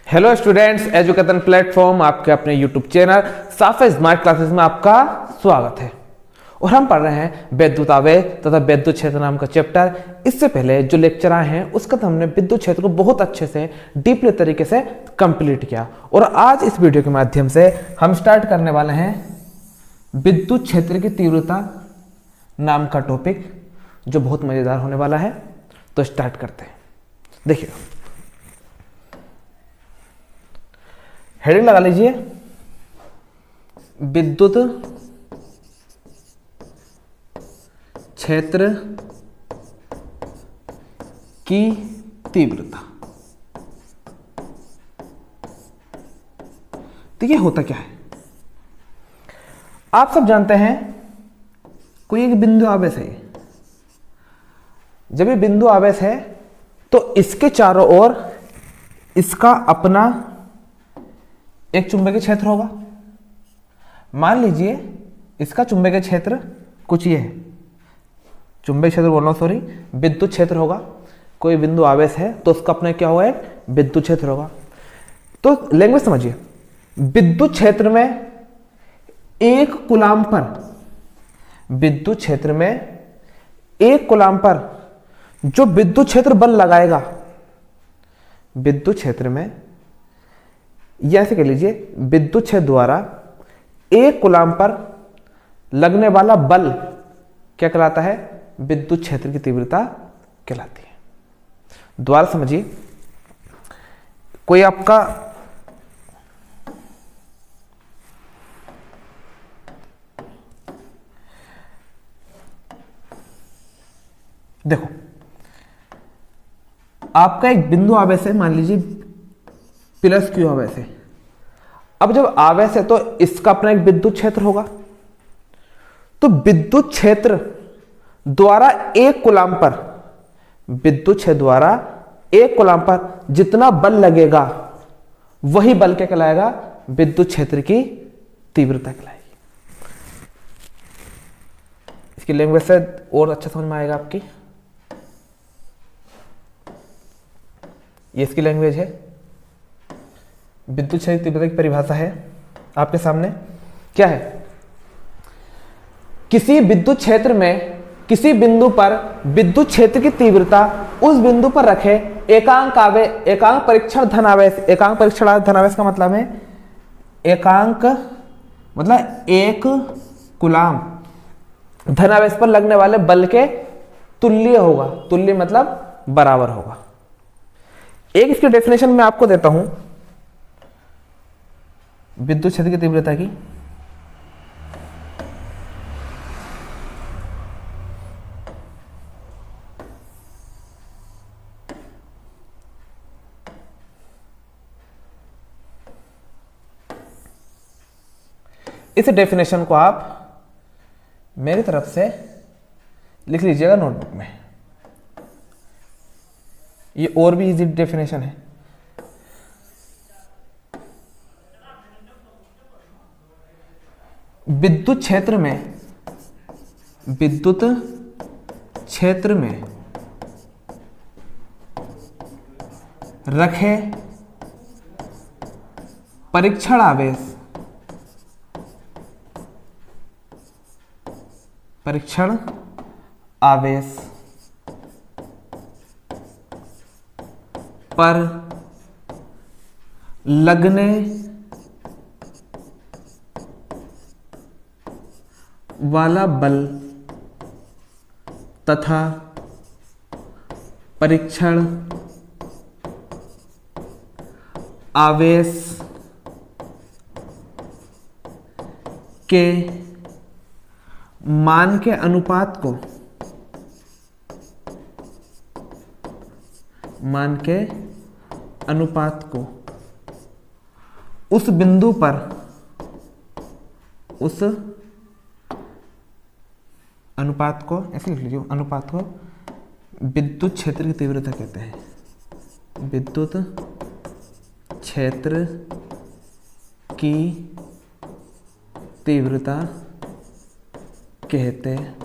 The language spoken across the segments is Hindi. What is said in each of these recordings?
हेलो स्टूडेंट्स, एजुकेशन प्लेटफॉर्म आपके अपने यूट्यूब चैनल साफा स्मार्ट क्लासेस में आपका स्वागत है। और हम पढ़ रहे हैं विद्युत आवेश तथा विद्युत क्षेत्र नाम का चैप्टर। इससे पहले जो लेक्चर आए हैं उसका तो हमने विद्युत क्षेत्र को बहुत अच्छे से डीपली तरीके से कंप्लीट किया। और आज इस वीडियो के माध्यम से हम स्टार्ट करने वाले हैं विद्युत क्षेत्र की तीव्रता नाम का टॉपिक, जो बहुत मजेदार होने वाला है। तो स्टार्ट करते हैं। देखिए, हेडिंग लगा लीजिए, विद्युत क्षेत्र की तीव्रता। तो ये होता क्या है, आप सब जानते हैं। कोई एक बिंदु आवेश है। जब ये बिंदु आवेश है तो इसके चारों ओर इसका अपना एक चुंबकीय क्षेत्र होगा। मान लीजिए इसका चुंबकीय क्षेत्र कुछ ये है, चुंबकीय क्षेत्र बोल रहा हूं, सॉरी, विद्युत क्षेत्र होगा। कोई बिंदु आवेश है तो उसका अपना क्या होगा, एक विद्युत क्षेत्र होगा। तो लैंग्वेज समझिए, विद्युत क्षेत्र में एक कूलाम पर, विद्युत क्षेत्र में एक कूलाम पर जो विद्युत क्षेत्र बल लगाएगा, विद्युत क्षेत्र में, या ऐसे कह लीजिए, विद्युत क्षेत्र द्वारा एक कूलाम पर लगने वाला बल क्या कहलाता है, विद्युत क्षेत्र की तीव्रता कहलाती है। द्वारा समझिए, कोई आपका देखो, आपका एक बिंदु आवेश है, मान लीजिए प्लस क्यू आवेश है। अब जब आवेश है तो इसका अपना एक विद्युत क्षेत्र होगा। तो विद्युत क्षेत्र द्वारा एक कूलाम पर, विद्युत क्षेत्र द्वारा एक कूलाम पर जितना बल लगेगा वही बल क्या कहलाएगा, विद्युत क्षेत्र की तीव्रता कहलाएगी। इसकी लैंग्वेज से और अच्छा समझ में आएगा आपकी। ये इसकी लैंग्वेज है, विद्युत क्षेत्र तीव्रता की परिभाषा है आपके सामने। क्या है, किसी विद्युत क्षेत्र में किसी बिंदु पर विद्युत क्षेत्र की तीव्रता उस बिंदु पर रखे एकांक आवेश, एकांक परीक्षण धनावेश, एकांक परीक्षण धनावेश का मतलब है एकांक मतलब एक कूलाम धनावेश पर लगने वाले बल के तुल्य होगा। तुल्य मतलब बराबर होगा। एक इसकी डेफिनेशन मैं आपको देता हूं विद्युत क्षेत्र की तीव्रता की। इस डेफिनेशन को आप मेरी तरफ से लिख लीजिएगा नोटबुक में। ये और भी इजी डेफिनेशन है। विद्युत क्षेत्र में, विद्युत क्षेत्र में रखे परीक्षण आवेश, परीक्षण आवेश पर लगने वाला बल तथा परीक्षण आवेश के मान के अनुपात को, मान के अनुपात को उस बिंदु पर, उस अनुपात को ऐसे लिख लीजिए, अनुपात को विद्युत क्षेत्र की तीव्रता कहते हैं। विद्युत क्षेत्र की तीव्रता कहते हैं।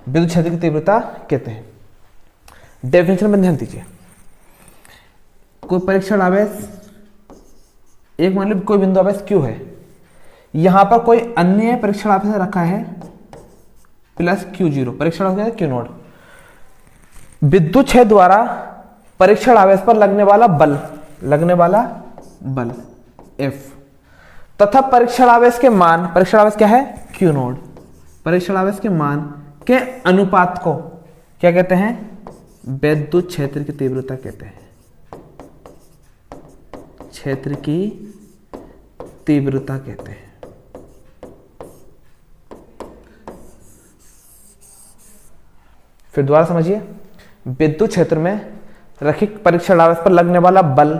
विद्युत क्षेत्र की तीव्रता कहते हैं। डेफिनेशन में ध्यान दीजिए, कोई परीक्षण आवेश एक मान लो कोई बिंदु आवेश Q है, यहां पर कोई अन्य परीक्षण आवेश रखा है प्लस Q0, परीक्षण हो गया Q नोड। विद्युत क्षेत्र द्वारा परीक्षण आवेश पर लगने वाला बल F तथा परीक्षण आवेश के मान, परीक्षण आवेश क्या है Q नोड, परीक्षण आवेश के मान के अनुपात को क्या कहते हैं, विद्युत क्षेत्र की तीव्रता कहते हैं, क्षेत्र की तीव्रता कहते हैं। फिर दोबारा समझिए, विद्युत क्षेत्र में रैखिक परीक्षण आवेश पर लगने वाला बल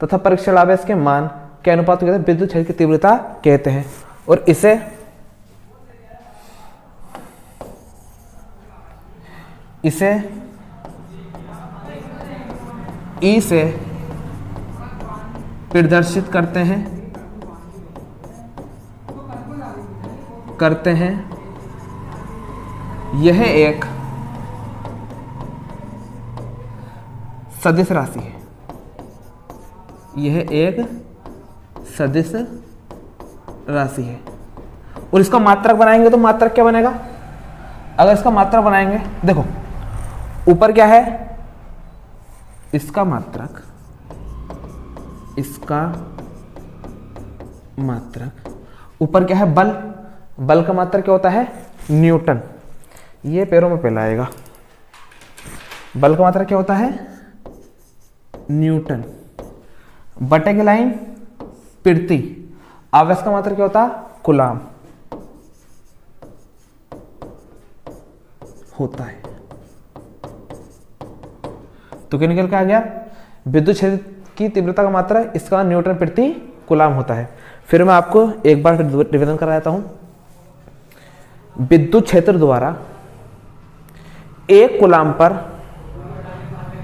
तथा परीक्षण आवेश के मान के अनुपात को कहते हैं विद्युत क्षेत्र की तीव्रता कहते हैं। और इसे E से प्रदर्शित करते हैं। यह एक सदिश राशि है, और इसका मात्रक बनाएंगे तो मात्रक क्या बनेगा, अगर इसका मात्रक बनाएंगे, देखो ऊपर क्या है, इसका मात्रक ऊपर क्या है, बल का मात्रक क्या होता है, न्यूटन। ये पैरों में पहला आएगा, बल का मात्रक क्या होता है, न्यूटन, बटे की लाइन प्रति, आवेश का मात्रक क्या होता है, कूलाम होता है। तो क्या निकल के आ गया, विद्युत क्षेत्र की तीव्रता का मात्रक इसका न्यूटन प्रति कूलाम होता है। फिर मैं आपको एक बार निवेदन कराता हूं, विद्युत क्षेत्र द्वारा एक कूलाम पर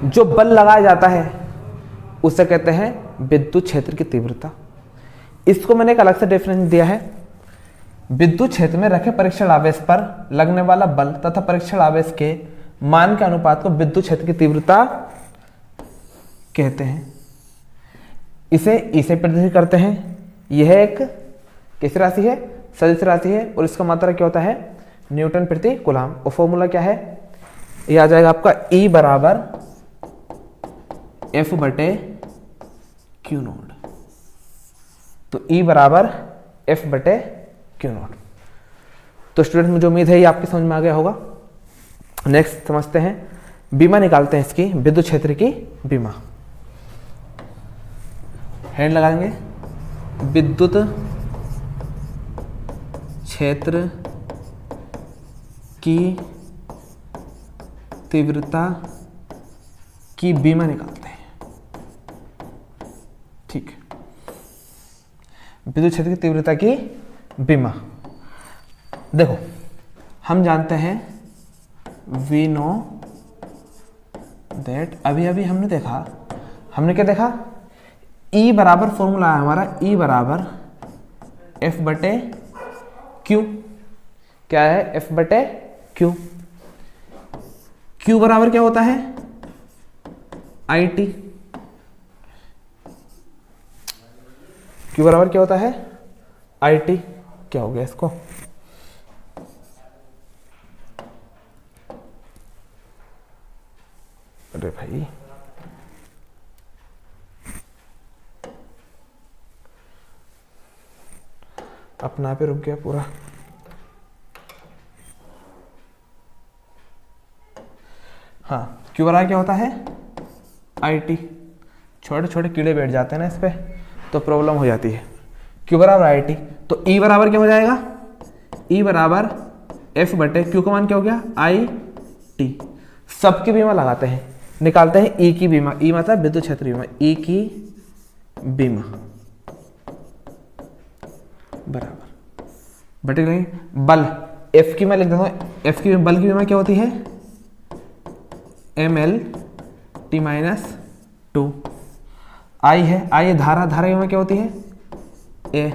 जो बल लगाया जाता है उसे कहते हैं विद्युत क्षेत्र की तीव्रता। इसको मैंने एक अलग से डेफिनेशन दिया है, विद्युत क्षेत्र में रखे परीक्षण आवेश पर लगने वाला बल तथा परीक्षण आवेश के मान के अनुपात को विद्युत क्षेत्र की तीव्रता कहते हैं। इसे प्रदर्शित करते हैं। यह एक कैसी राशि है, सदिश राशि है, और इसका मात्रक क्या होता है, न्यूटन प्रति कूलाम। और फॉर्मूला क्या है, यह आ जाएगा आपका E बराबर F बटे Q नोट। तो E बराबर F बटे Q नोट। तो स्टूडेंट, मुझे उम्मीद है ये आपकी समझ में आ गया होगा। नेक्स्ट समझते हैं, बीमा निकालते हैं इसकी, विद्युत क्षेत्र की बीमा। हेड लगाएंगे, विद्युत क्षेत्र की तीव्रता की बीमा निकालते हैं। ठीक है, विद्युत क्षेत्र की तीव्रता की बीमा। देखो हम जानते हैं वी नो दैट, अभी हमने देखा, हमने क्या देखा, E बराबर फॉर्मूला है हमारा, E बराबर F बटे Q। क्या है, F बटे Q। Q बराबर क्या होता है, IT। Q बराबर क्या होता है, IT। क्या हो गया इसको, अरे भाई अपना पे रुक गया पूरा। हाँ, Q बराबर क्या होता है, IT। छोटे छोटे कीड़े बैठ जाते हैं ना इस पे, तो प्रॉब्लम हो जाती है। Q बराबर IT, तो E बराबर क्या हो जाएगा, E बराबर F बटे Q का मान क्या हो गया, IT। सबकी बीमा लगाते हैं, निकालते हैं E की बीमा। E मतलब विद्युत क्षेत्र बीमा, E की बीमा बराबर बटे नहीं, बल F की मैं लिख देता हूँ, F की बल की बीमा क्या होती है, ML/T-2। I है, I धारा की बीमा क्या होती है, A।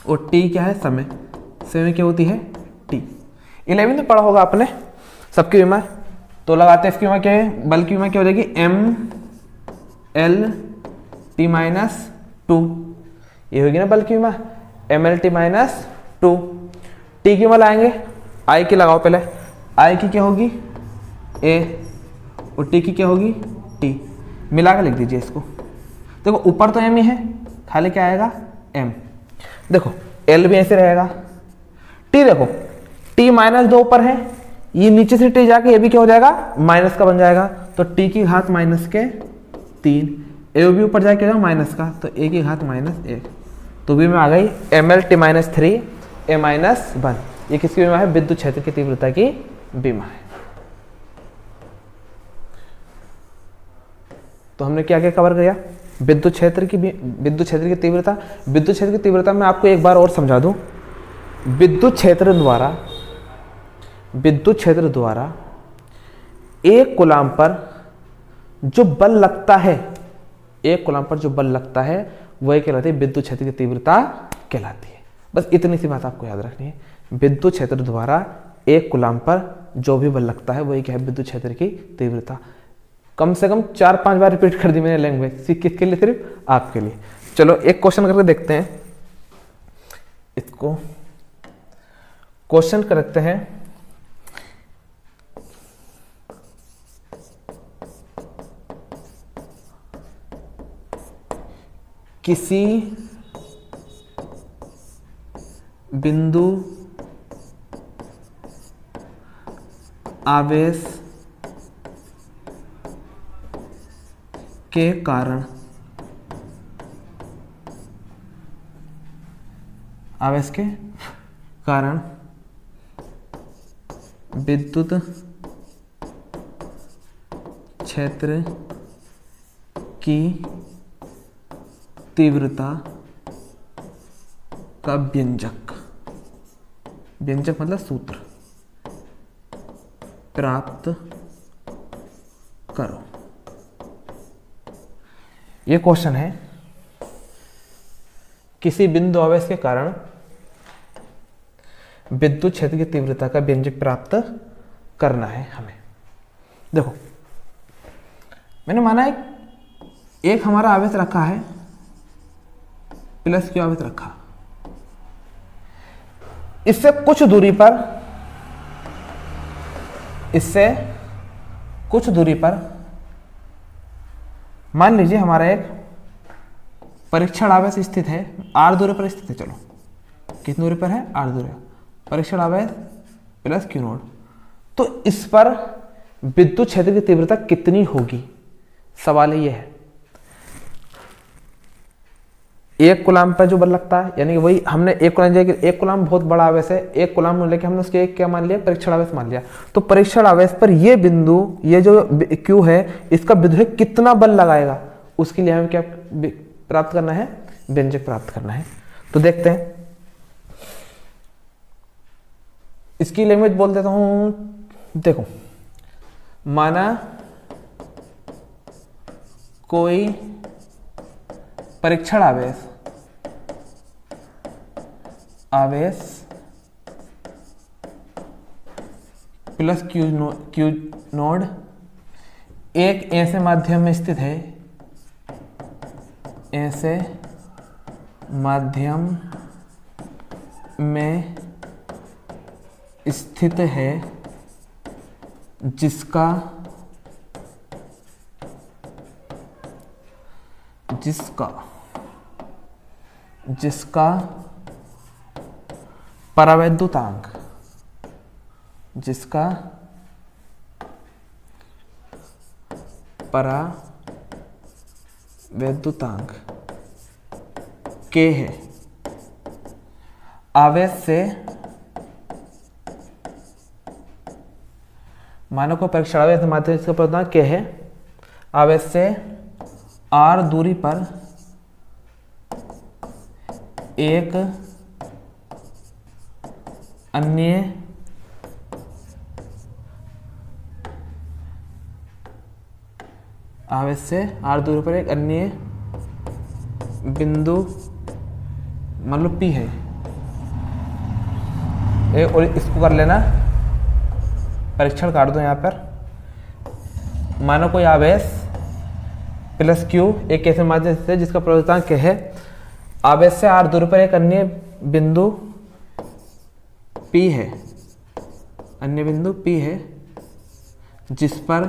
और T क्या है, समय क्या होती है, T। 11 में पढ़ा होगा आपने सबकी बीमा। तो लगाते हैं इसकी विमा क्या है, बल की विमा क्या हो जाएगी M L T minus two, ये होगी ना बल की विमा M L T minus two. T की विमा लाएंगे, आई की लगाओ पहले, आई की क्या होगी ए और टी की क्या होगी टी, मिला के लिख दीजिए इसको। देखो ऊपर तो एम ही है, खाली क्या आएगा एम। देखो एल भी ऐसे रहेगा, टी देखो टी माइनस दो ऊपर है, ये नीचे से टी जाके ये भी क्या हो जाएगा माइनस का बन जाएगा, तो टी की घात माइनस के 3, ए भी ऊपर जाके क्या माइनस का, तो ए की घात माइनस 1, तो बी में आ गई एम एल टी माइनस 3 ए माइनस 1। ये किसकी बीमा है, विद्युत क्षेत्र की तीव्रता की बीमा है। तो हमने क्या क्या कवर किया, विद्युत क्षेत्र की तीव्रता। विद्युत क्षेत्र की तीव्रता में आपको एक बार और समझा दूं, विद्युत क्षेत्र द्वारा एक कूलाम पर जो बल लगता है, एक कूलाम पर जो बल लगता है वही कहलाती है विद्युत क्षेत्र की तीव्रता कहलाती है। बस इतनी सी बात आपको याद रखनी है, विद्युत क्षेत्र द्वारा एक कूलाम पर जो भी बल लगता है वही क्या है विद्युत क्षेत्र की तीव्रता। कम से कम 4-5 बार रिपीट कर दी मैंने लैंग्वेज, किसके लिए, सिर्फ आपके लिए। चलो एक क्वेश्चन करके देखते हैं, इसको क्वेश्चन करते हैं। किसी बिंदु आवेश के कारण विद्युत क्षेत्र की तीव्रता का व्यंजक मतलब सूत्र प्राप्त करो। ये क्वेश्चन है, किसी बिंदु आवेश के कारण विद्युत क्षेत्र की तीव्रता का व्यंजक प्राप्त करना है हमें। देखो मैंने माना है एक हमारा आवेश रखा है प्लस क्यू आवेश रखा, इससे कुछ दूरी पर मान लीजिए हमारा एक परीक्षण आवेश स्थित है, आर दूरी पर स्थित है। चलो कितनी दूरी पर है, आर दूरी, परीक्षण आवेश प्लस क्यू नोड। तो इस पर विद्युत क्षेत्र की तीव्रता कितनी होगी, सवाल ये है। एक कूलाम पर जो बल लगता है, यानी कि वही हमने एक कूलाम बहुत बड़ा आवेश है, एक कूलाम लेके हमने उसके एक क्या मान लिया, परीक्षण आवेश मान लिया। तो परीक्षण आवेश पर ये बिंदु, ये जो क्यू है, इसका विद्युत कितना बल लगाएगा, उसके लिए हमें क्या प्राप्त करना है, व्यंजक प्राप्त करना है। तो देखते हैं, इसकी लैंग्वेज बोल देता हूं। देखो माना कोई परीक्षण आवेश प्लस क्यू नोड एक ऐसे माध्यम में स्थित है, ऐसे माध्यम में स्थित है जिसका परावैद्युतांक के है। आवेश से मानो को परीक्षण आवेश माध्यम से परावैद्युतांक के है, आवेश से आर दूरी पर एक अन्य आवेश से आर दूरी पर एक अन्य बिंदु मतलब पी है, और इसको कर लेना, परीक्षण काट दो यहाँ पर, मानो कोई आवेश प्लस Q एक ऐसे माध्यम से जिसका प्रवेशांक है, आवेश से r दूरी पर एक अन्य बिंदु P है, अन्य बिंदु P है जिस पर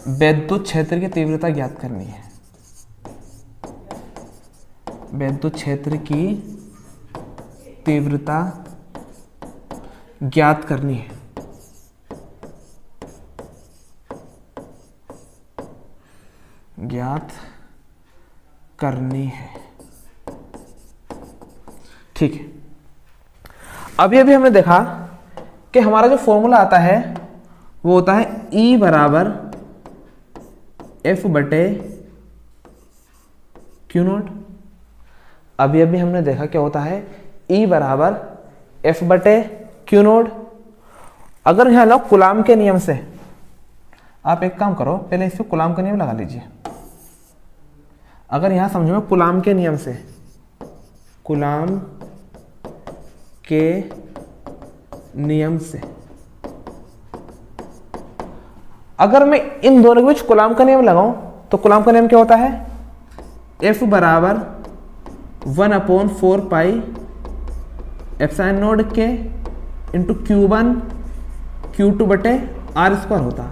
वैद्युत क्षेत्र की तीव्रता ज्ञात करनी है। वैद्युत क्षेत्र की तीव्रता ज्ञात करनी है। ज्ञात करनी है, ठीक है। अभी हमने देखा कि हमारा जो फॉर्मूला आता है वो होता है E बराबर F बटे Q नॉट। अभी हमने देखा क्या होता है E बराबर F बटे Q नॉट। अगर यहां लो कूलाम के नियम से, आप एक काम करो, पहले इसको कूलाम का नियम लगा लीजिए। अगर यहां समझो मैं कूलाम के नियम से, कूलाम के नियम से अगर मैं इन दोनों के बीच कूलाम का नियम लगाऊं तो कूलाम का नियम क्या होता है, F बराबर 1/4 पाई एप्सिलॉन नॉट के इंटू Q1 Q2 बटे R स्क्वायर होता।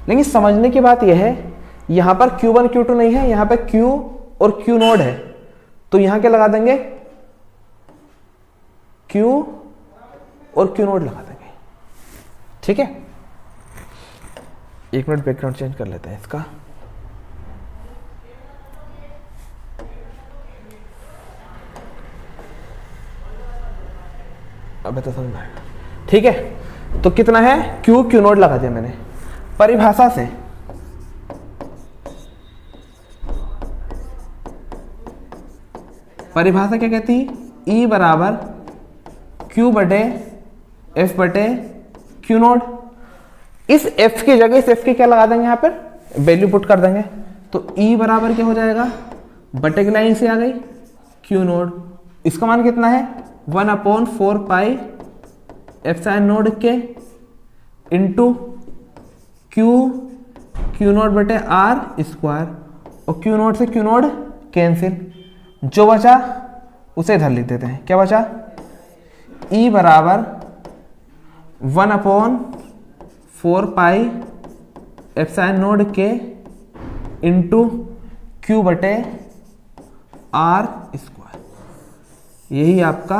लेकिन समझने की बात यह है, यहां पर Q1 Q2 नहीं है, यहां पर Q और Q नॉट है, तो यहां क्या लगा देंगे, Q और Q नॉट लगा देंगे, ठीक है। एक मिनट बैकग्राउंड चेंज कर लेते हैं इसका। अब तो समझ में आएगा, ठीक है। तो कितना है, Q नॉट लगा दिया मैंने। परिभाषा से परिभाषा क्या कहती है, E बराबर Q बटे F बटे Q नॉट। इस F की जगह इस F की क्या लगा देंगे, यहाँ पर वैल्यू पुट कर देंगे, तो E बराबर क्या हो जाएगा, बटे की लाइन से आ गई Q नॉट। इसका मान कितना है, 1/4 पाई एप्सिलॉन नॉट के इंटू Q नॉट बटे R स्क्वायर, और Q नॉट से Q नॉट कैंसिल, जो बचा उसे इधर लिख देते हैं। क्या बचा, E बराबर 1/4 पाई एप्सिलॉन नॉट के इंटू Q बटे R स्क्वायर। यही आपका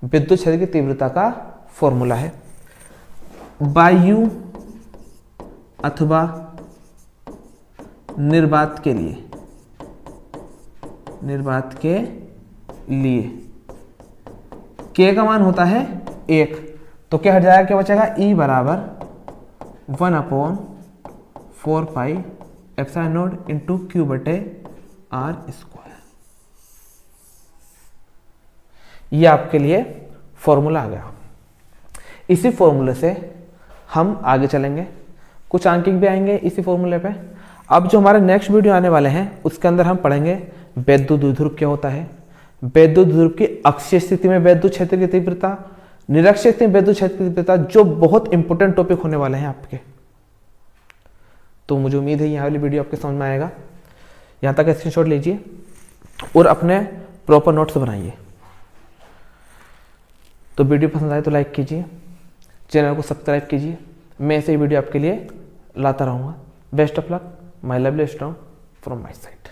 विद्युत क्षेत्र की तीव्रता का फॉर्मूला है। वायु अथवा निर्वात के लिए, K का मान होता है 1, तो क्या हट जाएगा, क्या बचेगा, E बराबर 1/4 pi epsilon not into Q बटे R स्क्वायर। ये आपके लिए फॉर्मूला आ गया। इसी फॉर्मूले से हम आगे चलेंगे, कुछ अंकित भी आएंगे इसी फॉर्मूले पे। अब जो हमारे नेक्स्ट वीडियो आने वाले हैं उसके अंदर हम पढ़ेंगे वैद्युत द्विध्रुव क्या होता है, वैद्युत द्विध्रुव की अक्षीय स्थिति में वैद्युत क्षेत्र की तीव्रता, निरक्षीय स्थिति में वैद्युत क्षेत्र की तीव्रता, जो बहुत इंपॉर्टेंट टॉपिक होने वाले हैं आपके। तो मुझे उम्मीद है यहाँ वाली वीडियो आपके समझ में आएगा। यहाँ तक स्क्रीनशॉट लीजिए और अपने प्रॉपर नोट्स बनाइए। तो वीडियो पसंद आए तो लाइक कीजिए, चैनल को सब्सक्राइब कीजिए। मैं ऐसे ही वीडियो आपके लिए लाता रहूँगा। Best of luck, my lovely strong from my side.